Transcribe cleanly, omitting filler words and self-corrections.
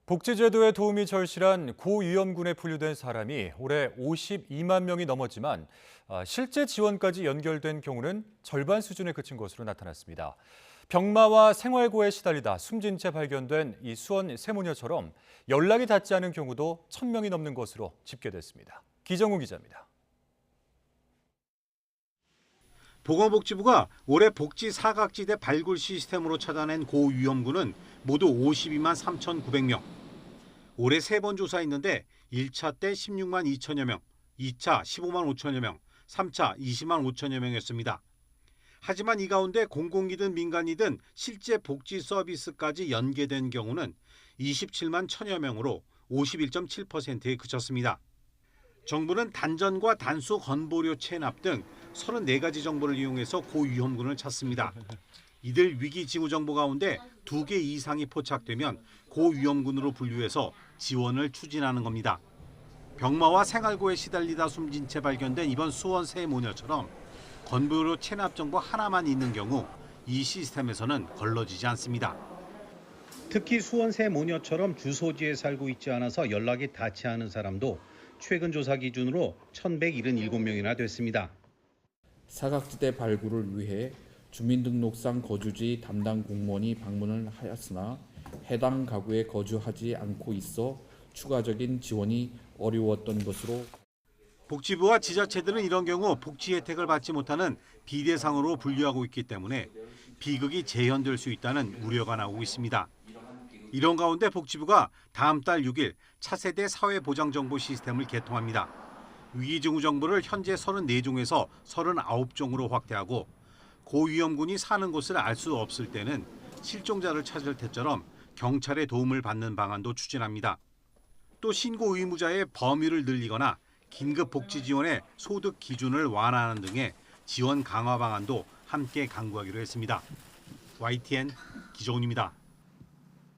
복지제도에 도움이 절실한 고위험군에 분류된 사람이 올해 52만 명이 넘었지만 실제 지원까지 연결된 경우는 절반 수준에 그친 것으로 나타났습니다. 병마와 생활고에 시달리다 숨진 채 발견된 이 수원 세모녀처럼 연락이 닿지 않은 경우도 1,000명이 넘는 것으로 집계됐습니다. 기정우 기자입니다. 보건복지부가 올해 복지 사각지대 발굴 시스템으로 찾아낸 고위험군은 모두 52만 3,900명. 올해 3번 조사했는데 1차 때 16만 2천여 명, 2차 15만 5천여 명, 3차 20만 5천여 명이었습니다. 하지만 이 가운데 공공이든 민간이든 실제 복지 서비스까지 연계된 경우는 27만 1천여 명으로 51.7%에 그쳤습니다. 정부는 단전과 단수 건보료 체납 등 34가지 정보를 이용해서 고위험군을 찾습니다. 이들 위기지구 정보 가운데 2개 이상이 포착되면 고위험군으로 분류해서 지원을 추진하는 겁니다. 병마와 생활고에 시달리다 숨진 채 발견된 이번 수원 세 모녀처럼 건보료 체납 정보 하나만 있는 경우 이 시스템에서는 걸러지지 않습니다. 특히 수원 세 모녀처럼 주소지에 살고 있지 않아서 연락이 닿지 않은 사람도 최근 조사 기준으로 1,177명이나 됐습니다. 사각지대 발굴을 위해 주민등록상 거주지 담당 공무원이 방문을 하였으나 해당 가구에 거주하지 않고 있어 추가적인 지원이 어려웠던 것으로 복지부와 지자체들은 이런 경우 복지 혜택을 받지 못하는 비대상으로 분류하고 있기 때문에 비극이 재현될 수 있다는 우려가 나오고 있습니다. 이런 가운데 복지부가 다음 달 6일 차세대 사회보장정보 시스템을 개통합니다. 위기증후 정보를 현재 34종에서 39종으로 확대하고 고위험군이 사는 곳을 알 수 없을 때는 실종자를 찾을 때처럼 경찰의 도움을 받는 방안도 추진합니다. 또 신고 의무자의 범위를 늘리거나 긴급 복지 지원의 소득 기준을 완화하는 등의 지원 강화 방안도 함께 강구하기로 했습니다. YTN 기정훈입니다.